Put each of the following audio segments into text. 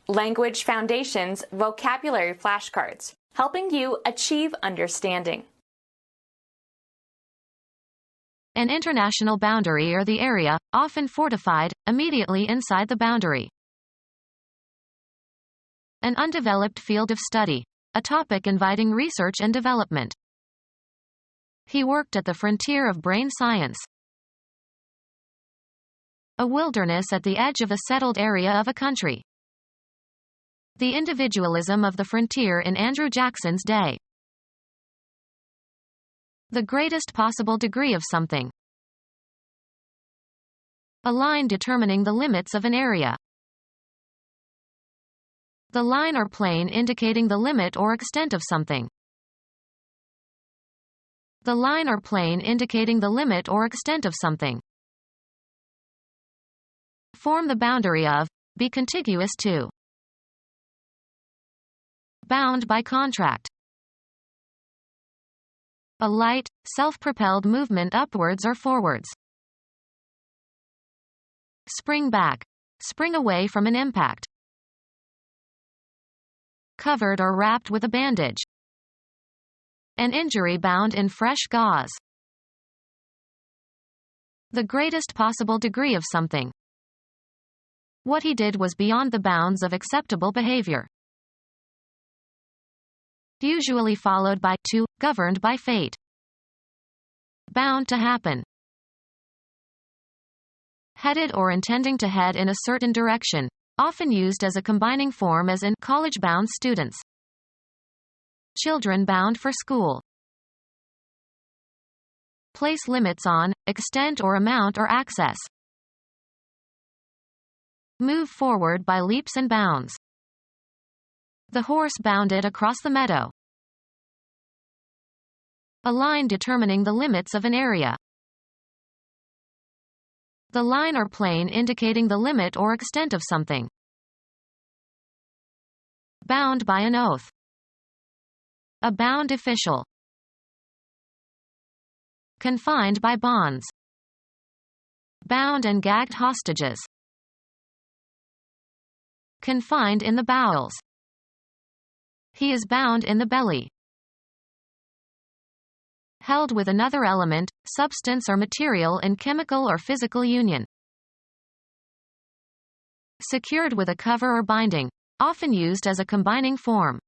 Language Foundations Vocabulary Flashcards, helping you achieve understanding. An international boundary or the area, often fortified, immediately inside the boundary. An undeveloped field of study. A topic inviting research and development. He worked at the frontier of brain science. A wilderness at the edge of a settled area of a country. The individualism of the frontier in Andrew Jackson's day. The greatest possible degree of something. A line determining the limits of an area. The line or plane indicating the limit or extent of something. The line or plane indicating the limit or extent of something. Form the boundary of, be contiguous to. Bound by contract. A light, self-propelled movement upwards or forwards. Spring back. Spring away from an impact. Covered or wrapped with a bandage. An injury bound in fresh gauze. The greatest possible degree of something. What he did was beyond the bounds of acceptable behavior. Usually followed by to, governed by fate. Bound to happen. Headed or intending to head in a certain direction, often used as a combining form as in college-bound students. Children bound for school. Place limits on, extent or amount or access. Move forward by leaps and bounds. The horse bounded across the meadow. A line determining the limits of an area. The line or plane indicating the limit or extent of something. Bound by an oath. A bound official. Confined by bonds. Bound and gagged hostages. Confined in the bowels. He is bound in the belly. Held with another element, substance or material in chemical or physical union. Secured with a cover or binding, often used as a combining form.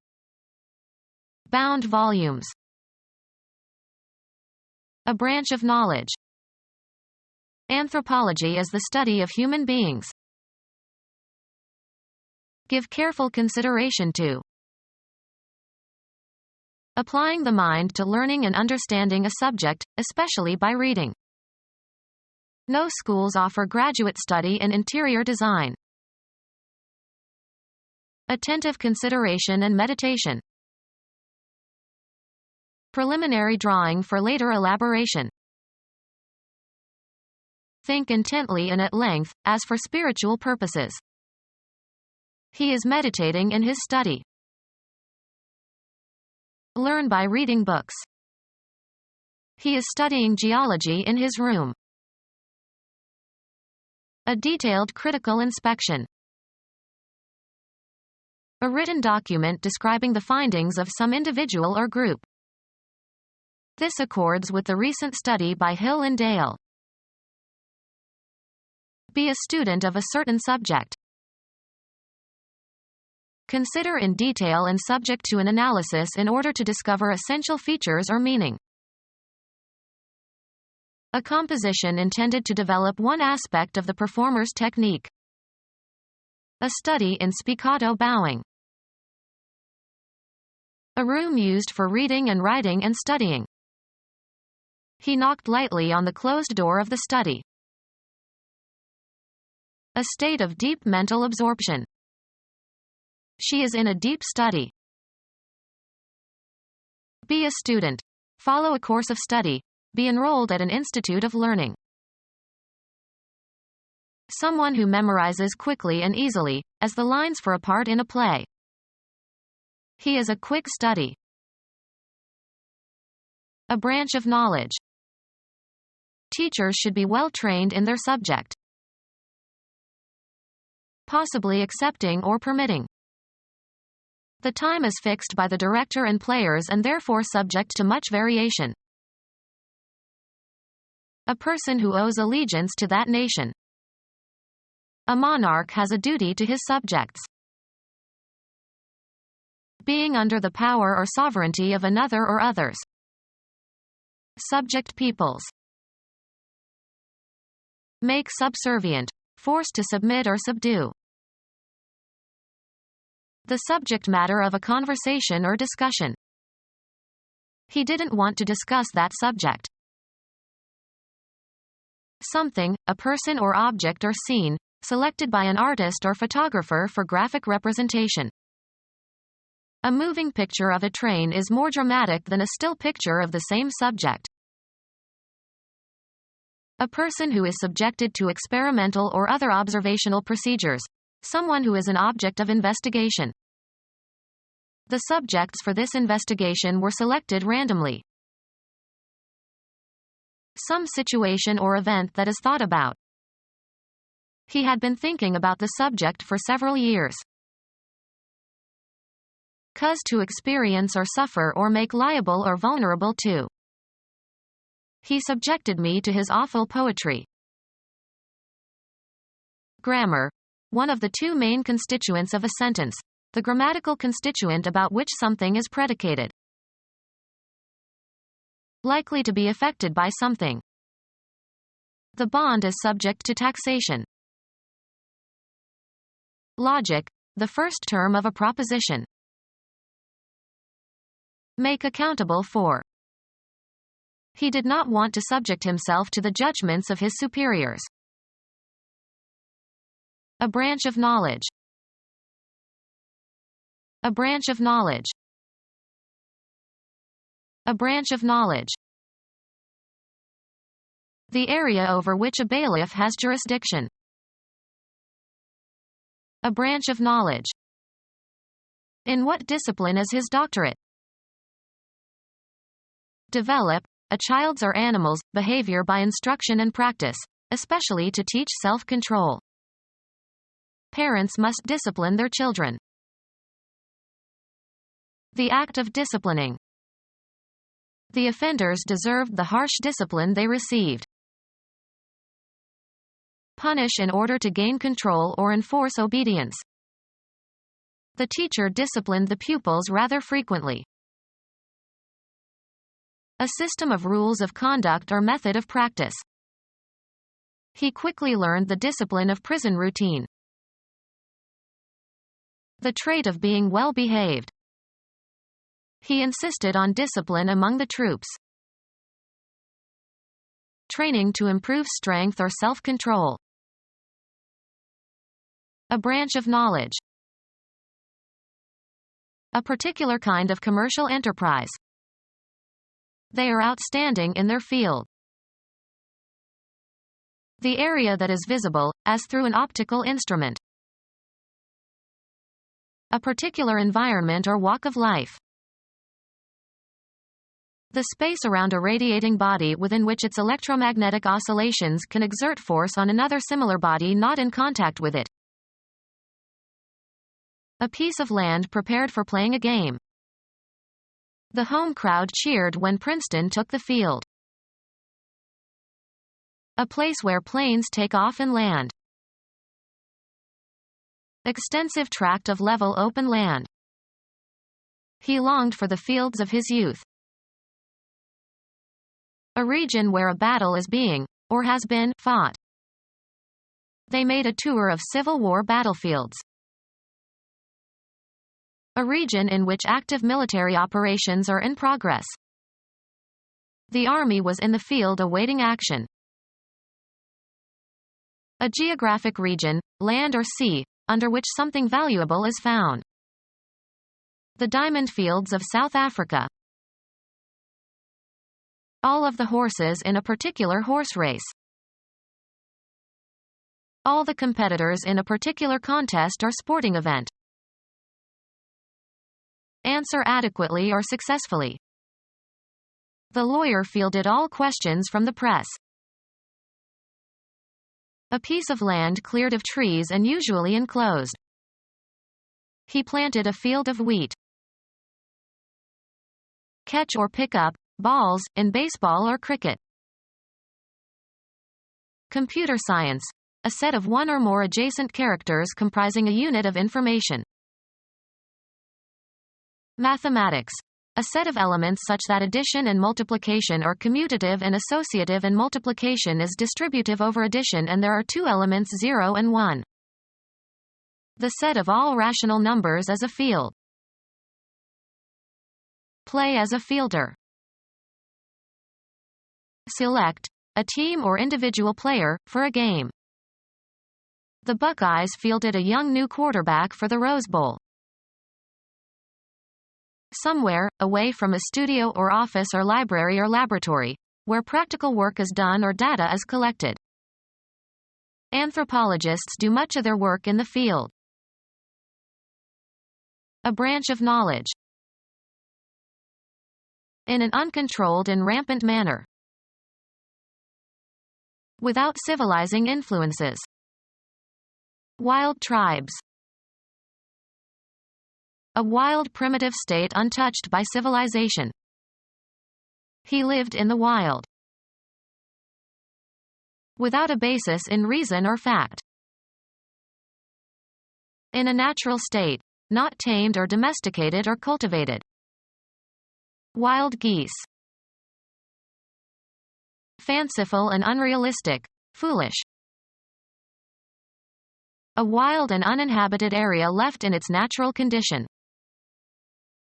Bound volumes. A branch of knowledge. Anthropology is the study of human beings. Give careful consideration to. Applying the mind to learning and understanding a subject, especially by reading. No schools offer graduate study in interior design. Attentive consideration and meditation. Preliminary drawing for later elaboration. Think intently and at length, as for spiritual purposes. He is meditating in his study. Learn by reading books. He is studying geology in his room. A detailed critical inspection. A written document describing the findings of some individual or group. This accords with the recent study by Hill and Dale. Be a student of a certain subject. Consider in detail and subject to an analysis in order to discover essential features or meaning. A composition intended to develop one aspect of the performer's technique. A study in spiccato bowing. A room used for reading and writing and studying. He knocked lightly on the closed door of the study. A state of deep mental absorption. She is in a deep study. Be a student. Follow a course of study. Be enrolled at an institute of learning. Someone who memorizes quickly and easily, as the lines for a part in a play. He is a quick study. A branch of knowledge. Teachers should be well trained in their subject. possibly accepting or permitting. The time is fixed by the director and players and therefore subject to much variation. A person who owes allegiance to that nation. A monarch has a duty to his subjects. Being under the power or sovereignty of another or others. Subject peoples. Make subservient, force to submit or subdue. The subject matter of a conversation or discussion. He didn't want to discuss that subject. Something, a person or object or scene, selected by an artist or photographer for graphic representation. A moving picture of a train is more dramatic than a still picture of the same subject. A person who is subjected to experimental or other observational procedures. Someone who is an object of investigation. The subjects for this investigation were selected randomly. Some situation or event that is thought about. He had been thinking about the subject for several years. Cause to experience or suffer or make liable or vulnerable to. He subjected me to his awful poetry. Grammar. One of the two main constituents of a sentence. The grammatical constituent about which something is predicated. Likely to be affected by something. The bond is subject to taxation. Logic. The first term of a proposition. Make accountable for. He did not want to subject himself to the judgments of his superiors. A branch of knowledge. A branch of knowledge. A branch of knowledge. The area over which a bailiff has jurisdiction. A branch of knowledge. In what discipline is his doctorate? Develop. A child's or animal's behavior by instruction and practice, especially to teach self-control. Parents must discipline their children. The act of disciplining. The offenders deserved the harsh discipline they received. Punish in order to gain control or enforce obedience. The teacher disciplined the pupils rather frequently. A system of rules of conduct or method of practice. He quickly learned the discipline of prison routine. The trait of being well behaved. He insisted on discipline among the troops. Training to improve strength or self-control. A branch of knowledge. A particular kind of commercial enterprise. They are outstanding in their field. The area that is visible, as through an optical instrument. A particular environment or walk of life. The space around a radiating body within which its electromagnetic oscillations can exert force on another similar body not in contact with it. A piece of land prepared for playing a game. The home crowd cheered when Princeton took the field. A place where planes take off and land. Extensive tract of level open land. He longed for the fields of his youth. A region where a battle is being, or has been, fought. They made a tour of Civil War battlefields. A region in which active military operations are in progress. The army was in the field awaiting action. A geographic region, land or sea, under which something valuable is found. The diamond fields of South Africa. All of the horses in a particular horse race. All the competitors in a particular contest or sporting event. Answer adequately or successfully. The lawyer fielded all questions from the press. A piece of land cleared of trees and usually enclosed. He planted a field of wheat. Catch or pick up balls in baseball or cricket. Computer science. A set of one or more adjacent characters comprising a unit of information. Mathematics. A set of elements such that addition and multiplication are commutative and associative and multiplication is distributive over addition and there are two elements 0 and 1. The set of all rational numbers is a field. Play as a fielder. Select a team or individual player for a game. The Buckeyes fielded a young new quarterback for the Rose Bowl. Somewhere, away from a studio or office or library or laboratory, where practical work is done or data is collected. Anthropologists do much of their work in the field. A branch of knowledge. In an uncontrolled and rampant manner. Without civilizing influences. Wild tribes. A wild primitive state untouched by civilization. He lived in the wild. Without a basis in reason or fact. In a natural state, not tamed or domesticated or cultivated. Wild geese. Fanciful and unrealistic, foolish. A wild and uninhabited area left in its natural condition.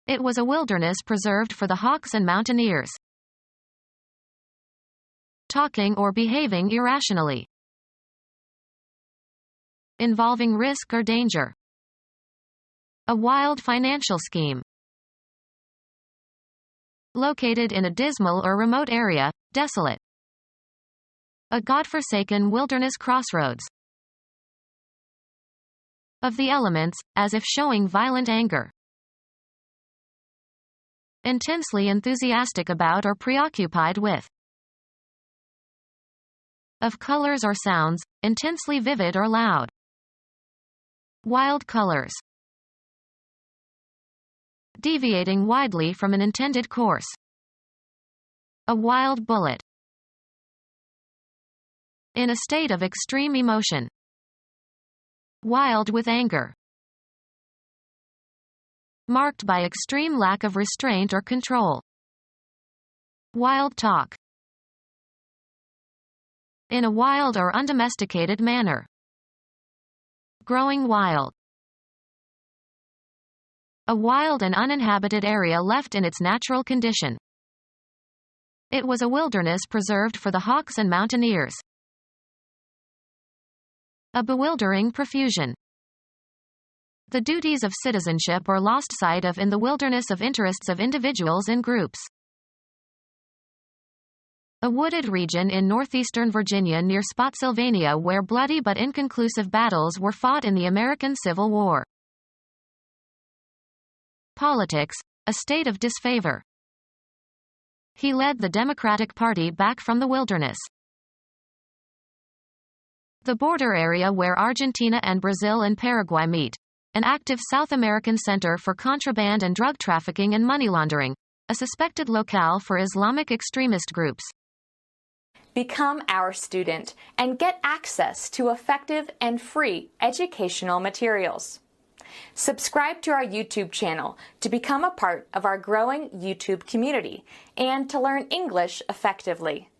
It was a wilderness preserved for the hawks and mountaineers. Talking or behaving irrationally. Involving risk or danger. A wild financial scheme. Located in a dismal or remote area, desolate. A godforsaken wilderness crossroads. Of the elements, as if showing violent anger. Intensely enthusiastic about or preoccupied with. Of colors or sounds, intensely vivid or loud. Wild colors. Deviating widely from an intended course. A wild bullet. In a state of extreme emotion. Wild with anger. Marked by extreme lack of restraint or control. Wild talk. In a wild or undomesticated manner. Growing wild. A wild and uninhabited area left in its natural condition. It was a wilderness preserved for the hawks and mountaineers. A bewildering profusion. The duties of citizenship are lost sight of in the wilderness of interests of individuals and groups. A wooded region in northeastern Virginia near Spotsylvania where bloody but inconclusive battles were fought in the American Civil War. Politics, a state of disfavor. He led the Democratic Party back from the wilderness. The border area where Argentina and Brazil and Paraguay meet. An active South American center for contraband and drug trafficking and money laundering. A suspected locale for Islamic extremist groups. Become our student and get access to effective and free educational materials. Subscribe to our YouTube channel to become a part of our growing YouTube community and to learn English effectively.